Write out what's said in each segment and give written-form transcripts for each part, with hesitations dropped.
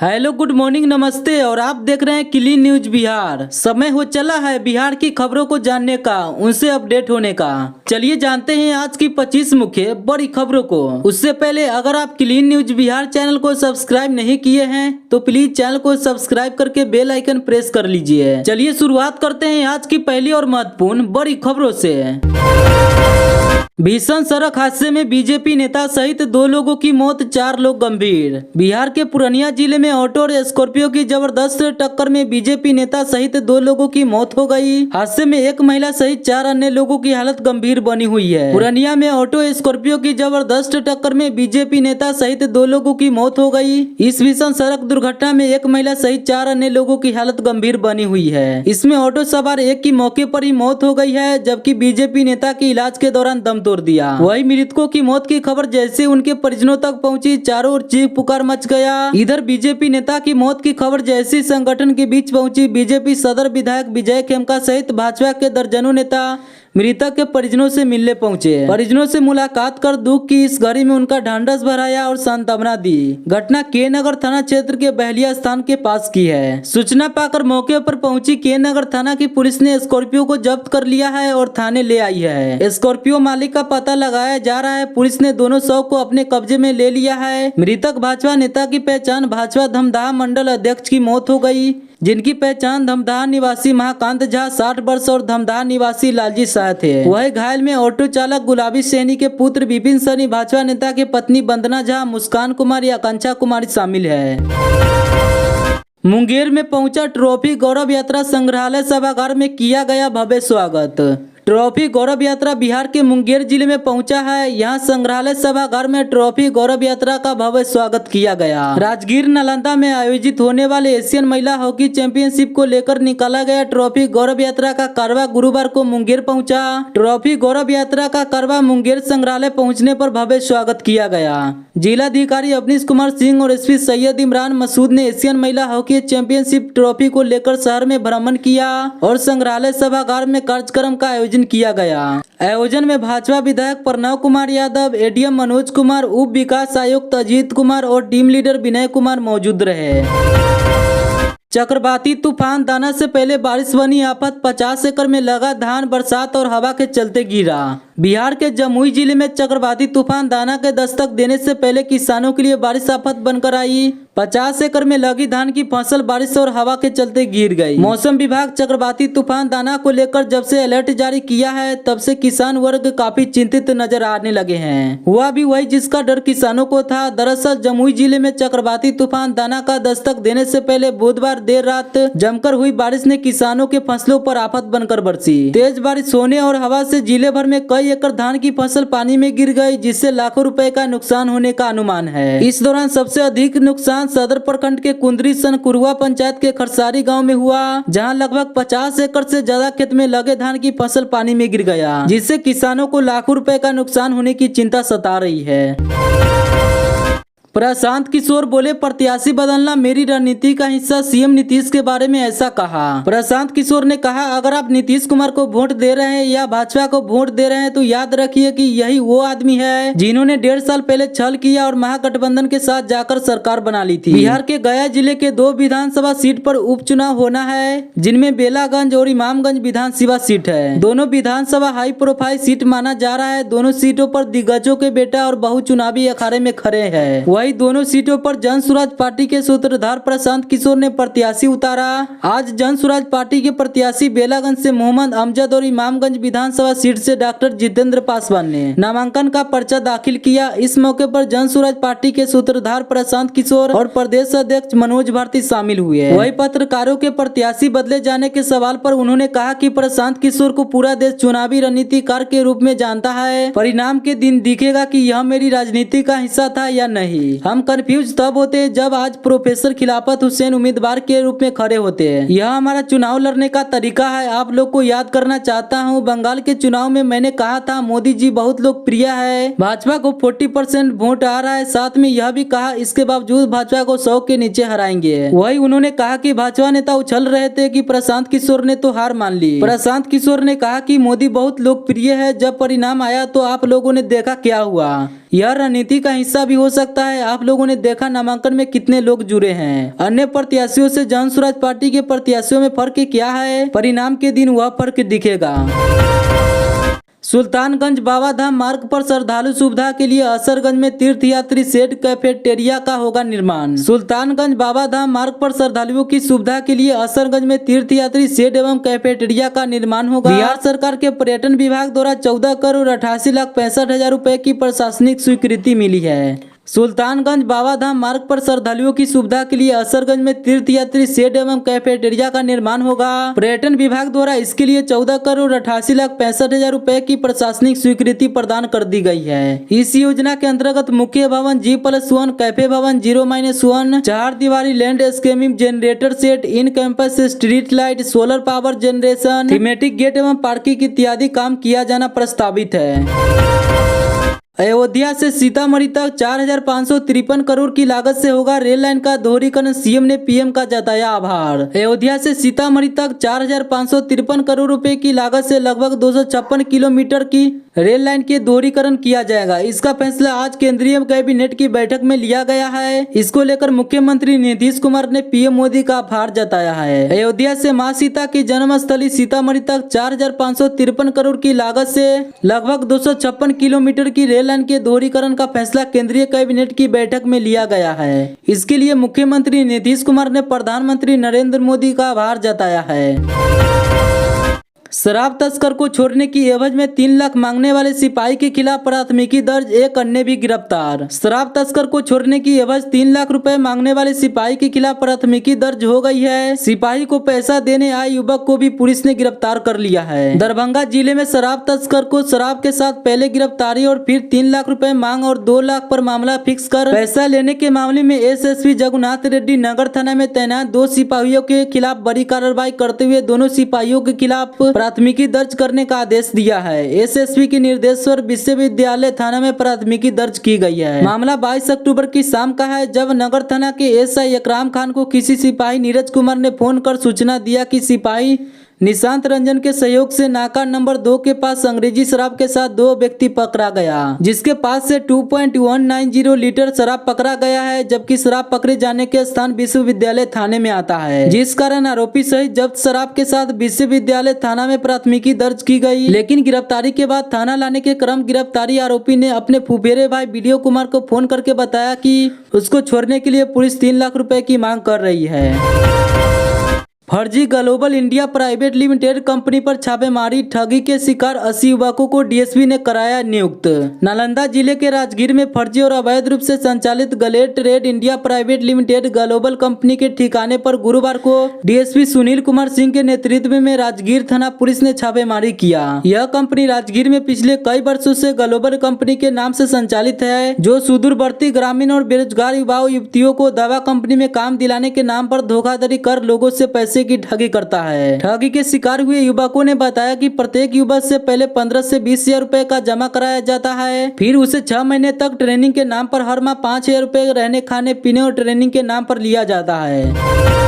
Hello, good morning, नमस्ते। और आप देख रहे हैं क्लीन न्यूज बिहार। समय हो चला है बिहार की खबरों को जानने का, उनसे अपडेट होने का। चलिए जानते हैं आज की 25 मुख्य बड़ी खबरों को। उससे पहले अगर आप क्लीन न्यूज बिहार चैनल को सब्सक्राइब नहीं किए हैं तो प्लीज चैनल को सब्सक्राइब करके बेल आइकन प्रेस कर लीजिए। चलिए शुरुआत करते हैं आज की पहली और महत्वपूर्ण बड़ी खबरों से। भीषण सड़क हादसे में बीजेपी नेता सहित 2 लोगों की मौत, 4 लोग गंभीर। बिहार के पूर्णिया जिले में ऑटो और स्कॉर्पियो की जबरदस्त टक्कर में बीजेपी नेता सहित 2 लोगों की मौत हो गई। हादसे में एक महिला सहित 4 अन्य लोगों की हालत गंभीर बनी हुई है। पूर्णिया में ऑटो स्कॉर्पियो की जबरदस्त टक्कर में बीजेपी नेता सहित 2 लोगों की मौत हो गई। इस भीषण सड़क दुर्घटना में एक महिला सहित 4 अन्य लोगों की हालत गंभीर बनी हुई है। इसमें ऑटो सवार एक की मौके पर ही मौत हो गई है, जबकि बीजेपी नेता की इलाज के दौरान दम तोड़ दिया। वही मृतकों की मौत की खबर जैसे उनके परिजनों तक पहुंची, चारों ओर चीख पुकार मच गया। इधर बीजेपी नेता की मौत की खबर जैसे संगठन के बीच पहुंची, बीजेपी सदर विधायक विजय खेमका सहित भाजपा के दर्जनों नेता मृतक के परिजनों से मिलने पहुंचे। परिजनों से मुलाकात कर दुख की इस घड़ी में उनका ढांढस बढ़ाया और सांत्वना दी। घटना के नगर थाना क्षेत्र के बहलिया स्थान के पास की है। सूचना पाकर मौके पर पहुंची के नगर थाना की पुलिस ने स्कॉर्पियो को जब्त कर लिया है और थाने ले आई है। स्कॉर्पियो मालिक का पता लगाया जा रहा है। पुलिस ने दोनों शव को अपने कब्जे में ले लिया है। मृतक भाजपा नेता की पहचान भाजपा धमदाहा मंडल अध्यक्ष की मौत हो गई, जिनकी पहचान धमदाहा निवासी महाकांत झा 60 वर्ष और धमदाहा निवासी लालजी शाह थे। वही घायल में ऑटो चालक गुलाबी सैनी के पुत्र विपिन सैनी, भाजपा नेता के पत्नी वंदना झा, मुस्कान कुमारी, आकांक्षा कुमारी शामिल है। मुंगेर में पहुंचा ट्रॉफी गौरव यात्रा, संग्रहालय सभागार में किया गया भव्य स्वागत। ट्रॉफी गौरव यात्रा बिहार के मुंगेर जिले में पहुंचा है। यहाँ संग्रहालय सभागार में ट्रॉफी गौरव यात्रा का भव्य स्वागत किया गया। राजगीर नालंदा में आयोजित होने वाले एशियन महिला हॉकी चैंपियनशिप को लेकर निकाला गया ट्रॉफी गौरव यात्रा का कारवा गुरुवार को मुंगेर पहुंचा। ट्रॉफी गौरव यात्रा का कारवा मुंगेर संग्रहालय पहुँचने पर भव्य स्वागत किया गया। जिलाधिकारी अवनीश कुमार सिंह और एसपी सैयद इमरान मसूद ने एशियन महिला हॉकी चैंपियनशिप ट्रॉफी को लेकर शहर में भ्रमण किया और संग्रहालय सभागार में कार्यक्रम का आयोजन किया गया। आयोजन में भाजपा विधायक प्रणव कुमार यादव, एडीएम मनोज कुमार, उप विकास आयुक्त अजीत कुमार और टीम लीडर विनय कुमार मौजूद रहे। चक्रवाती तूफान दाना से पहले बारिश बनी आफत, 50 एकड़ में लगा धान बरसात और हवा के चलते गिरा। बिहार के जमुई जिले में चक्रवाती तूफान दाना के दस्तक देने से पहले किसानों के लिए बारिश आफत बनकर आई। 50 एकड़ में लगी धान की फसल बारिश और हवा के चलते गिर गई। मौसम विभाग चक्रवाती तूफान दाना को लेकर जब से अलर्ट जारी किया है, तब से किसान वर्ग काफी चिंतित नजर आने लगे हैं। हुआ भी वही जिसका डर किसानों को था। दरअसल जमुई जिले में चक्रवाती तूफान दाना का दस्तक देने से पहले बुधवार देर रात जमकर हुई बारिश ने किसानों के फसलों पर आफत बनकर बरसी। तेज बारिश होने और हवा से जिले भर में कई एकड़ धान की फसल पानी में गिर गई, जिससे लाखों रुपए का नुकसान होने का अनुमान है। इस दौरान सबसे अधिक नुकसान सदर प्रखंड के कुंदरी सनकुरुआ पंचायत के खरसारी गांव में हुआ, जहां लगभग 50 एकड़ से ज्यादा खेत में लगे धान की फसल पानी में गिर गया, जिससे किसानों को लाखों रुपए का नुकसान होने की चिंता सता रही है। प्रशांत किशोर बोले, प्रत्याशी बदलना मेरी रणनीति का हिस्सा। सीएम नीतीश के बारे में ऐसा कहा। प्रशांत किशोर ने कहा, अगर आप नीतीश कुमार को वोट दे रहे हैं या भाजपा को वोट दे रहे हैं तो याद रखिए कि यही वो आदमी है जिन्होंने 1.5 साल पहले छल किया और महागठबंधन के साथ जाकर सरकार बना ली थी। बिहार के गया जिले के 2 विधानसभा सीट पर उपचुनाव होना है, जिनमें बेलागंज और इमामगंज विधानसभा सीट है। दोनों विधानसभा हाई प्रोफाइल सीट माना जा रहा है। दोनों सीटों पर दिग्गजों के बेटा और बहु चुनावी अखाड़े में खड़े हैं। दोनों सीटों पर जन स्वराज पार्टी के सूत्रधार प्रशांत किशोर ने प्रत्याशी उतारा। आज जन स्वराज पार्टी के प्रत्याशी बेलागंज से मोहम्मद अमजद और इमामगंज विधानसभा सीट से डॉक्टर जितेंद्र पासवान ने नामांकन का पर्चा दाखिल किया। इस मौके पर जन स्वराज पार्टी के सूत्रधार प्रशांत किशोर और प्रदेश अध्यक्ष मनोज भारती शामिल हुए। वही पत्रकारों के प्रत्याशी बदले जाने के सवाल पर उन्होंने कहा कि प्रशांत किशोर को पूरा देश चुनावी रणनीतिकार के रूप में जानता है। परिणाम के दिन दिखेगा कि यह मेरी राजनीति का हिस्सा था या नहीं। हम कंफ्यूज तब होते हैं जब आज प्रोफेसर खिलाफत हुसैन उम्मीदवार के रूप में खड़े होते हैं। यह हमारा चुनाव लड़ने का तरीका है। आप लोग को याद करना चाहता हूं, बंगाल के चुनाव में मैंने कहा था मोदी जी बहुत लोकप्रिय है, भाजपा को 40% वोट आ रहा है। साथ में यह भी कहा इसके बावजूद भाजपा को 100 के नीचे हराएंगे। वही उन्होंने कहा कि भाजपा नेता उछल रहे थे कि प्रशांत किशोर ने तो हार मान ली। प्रशांत किशोर ने कहा कि मोदी बहुत लोकप्रिय है। जब परिणाम आया तो आप लोगों ने देखा क्या हुआ। यह रणनीति का हिस्सा भी हो सकता है। आप लोगों ने देखा नामांकन में कितने लोग जुड़े हैं। अन्य प्रत्याशियों से जन स्वराज पार्टी के प्रत्याशियों में फर्क क्या है, परिणाम के दिन वह फर्क दिखेगा। सुल्तानगंज बाबाधाम मार्ग पर श्रद्धालु सुविधा के लिए असरगंज में तीर्थयात्री शेड कैफेटेरिया का होगा निर्माण। सुल्तानगंज बाबाधाम मार्ग पर श्रद्धालुओं की सुविधा के लिए असरगंज में तीर्थयात्री शेड एवं कैफेटेरिया का निर्माण होगा। बिहार सरकार के पर्यटन विभाग द्वारा 14,88,65,000 रुपए की प्रशासनिक स्वीकृति मिली है। सुल्तानगंज बाबाधाम मार्ग पर श्रद्धालुओं की सुविधा के लिए असरगंज में तीर्थयात्री शेड एवं कैफेटेरिया का निर्माण होगा। पर्यटन विभाग द्वारा इसके लिए 14,88,65,000 रुपए की प्रशासनिक स्वीकृति प्रदान कर दी गई है। इस योजना के अंतर्गत मुख्य भवन G+1, कैफे भवन 0-1, 4 दीवारी landscaping, generator set, in campus street light, solar power generation, thematic gate एवं पार्किंग इत्यादि काम किया जाना प्रस्तावित है। अयोध्या से सीतामढ़ी तक 4,553 करोड़ की लागत से होगा रेल लाइन का दोहरीकरण, सीएम ने पीएम का जताया आभार। अयोध्या से सीतामढ़ी तक 4,553 करोड़ रुपए की लागत से लगभग 256 किलोमीटर की रेल लाइन के दोहरीकरण किया जाएगा। इसका फैसला आज केंद्रीय कैबिनेट की बैठक में लिया गया है। इसको लेकर मुख्यमंत्री नीतीश कुमार ने पीएम मोदी का आभार जताया है। अयोध्या से मां सीता की जन्मस्थली सीतामढ़ी तक 4,553 करोड़ की लागत से लगभग 256 किलोमीटर की रेल लाइन के दोहरीकरण का फैसला केंद्रीय कैबिनेट की बैठक में लिया गया है। इसके लिए मुख्यमंत्री नीतीश कुमार ने प्रधानमंत्री नरेंद्र मोदी का आभार जताया है। शराब तस्कर को छोड़ने की एवज में 3 लाख मांगने वाले सिपाही के खिलाफ प्राथमिकी दर्ज, एक अन्य भी गिरफ्तार। शराब तस्कर को छोड़ने की एवज 3 लाख रुपए मांगने वाले सिपाही के खिलाफ प्राथमिकी दर्ज हो गई है। सिपाही को पैसा देने आए युवक को भी पुलिस ने गिरफ्तार कर लिया है। दरभंगा जिले में शराब तस्कर को शराब के साथ पहले गिरफ्तारी और फिर 3 लाख रुपए मांग और 2 लाख पर मामला फिक्स कर पैसा लेने के मामले में एसएसपी जगन्नाथ रेड्डी नगर थाना में तैनात 2 सिपाहियों के खिलाफ बड़ी कार्रवाई करते हुए दोनों सिपाहियों के खिलाफ प्राथमिकी दर्ज करने का आदेश दिया है। एसएसपी के निर्देश पर विश्वविद्यालय थाना में प्राथमिकी दर्ज की गई है। मामला 22 अक्टूबर की शाम का है, जब नगर थाना के एसआई इकराम खान को किसी सिपाही नीरज कुमार ने फोन कर सूचना दिया कि सिपाही निशांत रंजन के सहयोग से नाका नंबर 2 के पास अंग्रेजी शराब के साथ 2 व्यक्ति पकड़ा गया, जिसके पास से 2.190 लीटर शराब पकड़ा गया है, जबकि शराब पकड़े जाने के स्थान विश्वविद्यालय थाने में आता है, जिस कारण आरोपी सहित जब्त शराब के साथ विश्वविद्यालय थाना में प्राथमिकी दर्ज की गई। लेकिन गिरफ्तारी के बाद थाना लाने के क्रम गिरफ्तारी आरोपी ने अपने फुफेरे भाई वीडियो कुमार को फोन करके बताया कि उसको छोड़ने के लिए पुलिस 3 लाख रुपए की मांग कर रही है। फर्जी global India Private limited company पर छापेमारी, ठगी के शिकार 80 युवकों को डीएसपी ने कराया नियुक्त। नालंदा जिले के राजगीर में फर्जी और अवैध रूप से संचालित Glade Trade India Private Limited Global company के ठिकाने पर गुरुवार को डीएसपी सुनील कुमार सिंह के नेतृत्व में राजगीर थाना पुलिस ने छापेमारी किया। यह कंपनी राजगीर में पिछले कई वर्षों से ग्लोबल कंपनी के नाम से संचालित है, जो सुदूरवर्ती ग्रामीण और बेरोजगार युवाओं युवतियों को दवा कंपनी में काम दिलाने के नाम पर धोखाधड़ी कर लोगों से पैसे की ठगी करता है। ठगी के शिकार हुए युवकों ने बताया कि प्रत्येक युवक से पहले 15 से 20 हजार रुपए का जमा कराया जाता है, फिर उसे 6 महीने तक ट्रेनिंग के नाम पर हर माह 5,000 रुपए रहने खाने पीने और ट्रेनिंग के नाम पर लिया जाता है।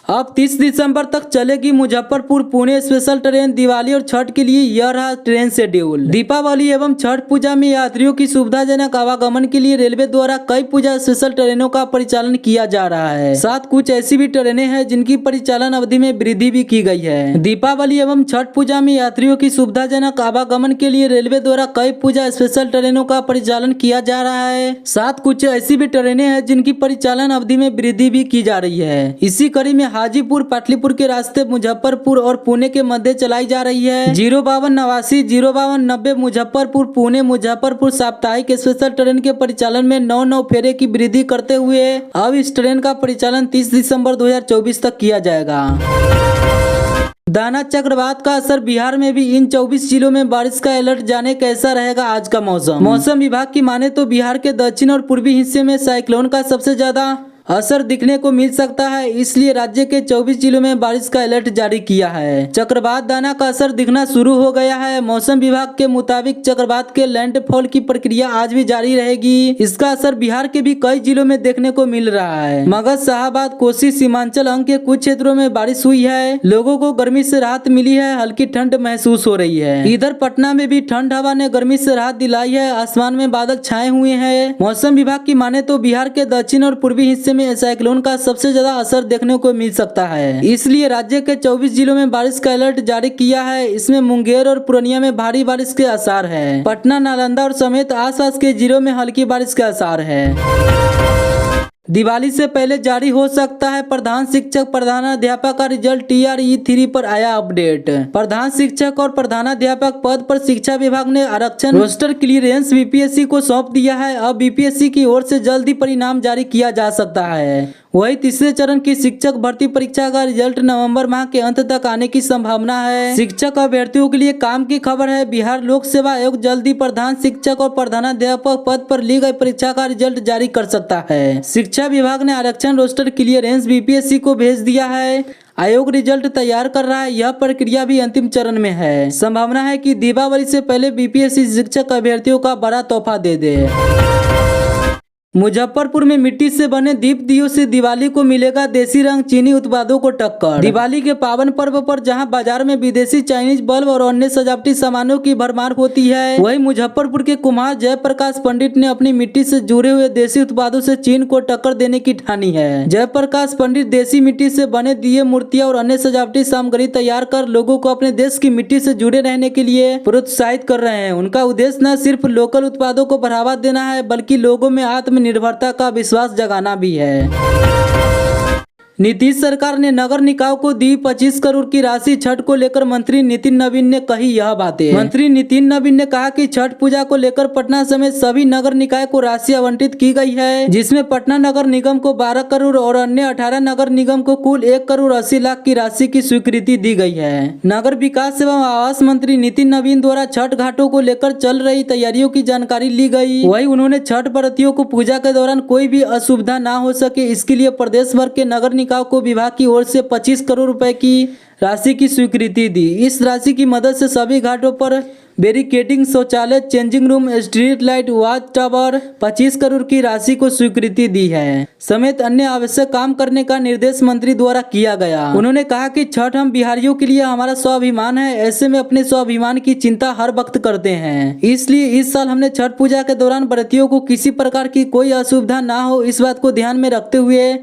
अब 30 दिसंबर तक चलेगी मुजफ्फरपुर पुणे स्पेशल ट्रेन। दिवाली और छठ के लिए यह रहा ट्रेन शेड्यूल। दीपावली एवं छठ पूजा में यात्रियों की सुविधाजनक आवागमन के लिए रेलवे द्वारा कई पूजा स्पेशल ट्रेनों का परिचालन किया जा रहा है। साथ कुछ ऐसी भी ट्रेनें हैं जिनकी परिचालन अवधि में वृद्धि भी की गई है। दीपावली एवं छठ पूजा में यात्रियों की सुविधाजनक आवागमन के लिए रेलवे द्वारा कई पूजा स्पेशल ट्रेनों का परिचालन किया जा रहा है। साथ कुछ ऐसी भी ट्रेनें हैं जिनकी परिचालन अवधि में वृद्धि भी की जा रही है। इसी कड़ी में हाजीपुर पाटलिपुर के रास्ते मुजफ्फरपुर और पुणे के मध्य चलाई जा रही है 05289 05290 मुजफ्फरपुर पुणे मुजफ्फरपुर साप्ताहिक स्पेशल ट्रेन के परिचालन में 9 फेरे की वृद्धि करते हुए अब इस ट्रेन का परिचालन 30 दिसंबर 2024 तक किया जाएगा। दाना चक्रवात का असर बिहार में भी, इन 24 जिलों में बारिश का अलर्ट। जाने कैसा रहेगा आज का मौसम। मौसम विभाग की माने तो बिहार के दक्षिण और पूर्वी हिस्से में साइक्लोन का सबसे ज्यादा असर दिखने को मिल सकता है, इसलिए राज्य के 24 जिलों में बारिश का अलर्ट जारी किया है। चक्रवात दाना का असर दिखना शुरू हो गया है। मौसम विभाग के मुताबिक चक्रवात के लैंडफॉल की प्रक्रिया आज भी जारी रहेगी। इसका असर बिहार के भी कई जिलों में देखने को मिल रहा है। मगध, शाहाबाद, कोसी, सीमांचल अंग के कुछ क्षेत्रों में बारिश हुई है। लोगों को गर्मी से राहत मिली है, हल्की ठंड महसूस हो रही है। इधर पटना में भी ठंड हवा ने गर्मी से राहत दिलाई है। आसमान में बादल छाए हुए हैं। मौसम विभाग की माने तो बिहार के दक्षिण और पूर्वी हिस्से में साइक्लोन का सबसे ज्यादा असर देखने को मिल सकता है, इसलिए राज्य के 24 जिलों में बारिश का अलर्ट जारी किया है। इसमें मुंगेर और पूर्णिया में भारी बारिश के आसार है। पटना, नालंदा और समेत आसपास के जिलों में हल्की बारिश के आसार है। दिवाली से पहले जारी हो सकता है प्रधान शिक्षक प्रधानाध्यापक का रिजल्ट। TRE3 पर आया अपडेट। प्रधान शिक्षक और प्रधानाध्यापक पद पर शिक्षा विभाग ने आरक्षण रोस्टर क्लियरेंस BPSC को सौंप दिया है। अब BPSC की ओर से जल्द ही परिणाम जारी किया जा सकता है। वही तीसरे चरण की शिक्षक भर्ती परीक्षा का रिजल्ट नवंबर माह के अंत तक आने की संभावना है। शिक्षक अभ्यर्थियों के लिए काम की खबर है। बिहार लोक सेवा आयोग जल्दी प्रधान शिक्षक और प्रधानाध्यापक पद पर ली गई परीक्षा का रिजल्ट जारी कर सकता है। शिक्षा विभाग ने आरक्षण रोस्टर क्लियरेंस BPSC को भेज दिया है। आयोग रिजल्ट तैयार कर रहा है। यह प्रक्रिया भी अंतिम चरण में है। संभावना है कि दीपावली से पहले BPSC शिक्षक अभ्यर्थियों का बड़ा तोहफा दे दे। मुजफ्फरपुर में मिट्टी से बने दीप दियो से दिवाली को मिलेगा देसी रंग, चीनी उत्पादों को टक्कर। दिवाली के पावन पर्व पर जहां बाजार में विदेशी चाइनीज बल्ब और अन्य सजावटी सामानों की भरमार होती है, वहीं मुजफ्फरपुर के कुम्हार जयप्रकाश पंडित ने अपनी मिट्टी से जुड़े हुए देसी उत्पादों से चीन को टक्कर देने की ठानी है। जयप्रकाश पंडित देसी मिट्टी से बने दिए, मूर्तियां और अन्य सजावटी सामग्री तैयार कर लोगों को अपने देश की मिट्टी से जुड़े रहने के लिए प्रोत्साहित कर रहे हैं। उनका उद्देश्य न सिर्फ लोकल उत्पादों को बढ़ावा देना है, बल्कि लोगों में आत्मनिर्भरता का विश्वास जगाना भी है। नीतीश सरकार ने नगर निकायों को दी 25 करोड़ की राशि। छठ को लेकर मंत्री नितिन नवीन ने कही यह बातें। मंत्री नितिन नवीन ने कहा कि छठ पूजा को लेकर पटना समेत सभी नगर निकाय को राशि आवंटित की गई है, जिसमें पटना नगर निगम को 12 करोड़ और अन्य 18 नगर निगम को कुल 1 करोड़ 80 लाख की राशि की स्वीकृति दी गई है। नगर विकास एवं आवास मंत्री नितिन नवीन द्वारा छठ घाटों को लेकर चल रही तैयारियों की जानकारी ली गई। वही उन्होंने छठ व्रतियों को पूजा के दौरान कोई भी असुविधा न हो सके, इसके लिए प्रदेश भर के नगर निकायों को विभाग की ओर से 25 करोड़ रुपए की राशि की स्वीकृति दी। इस राशि की मदद से सभी घाटों पर बैरिकेडिंग, शौचालय, changing room, street light, watch tower 25 crore की राशि को स्वीकृति दी है, समेत अन्य आवश्यक काम करने का निर्देश मंत्री द्वारा किया गया। उन्होंने कहा कि छठ हम बिहारियों के लिए हमारा स्वाभिमान है। ऐसे में अपने स्वाभिमान की चिंता हर वक्त करते हैं, इसलिए इस साल हमने छठ पूजा के दौरान व्रतियों को किसी प्रकार की कोई असुविधा ना हो, इस बात को ध्यान में रखते हुए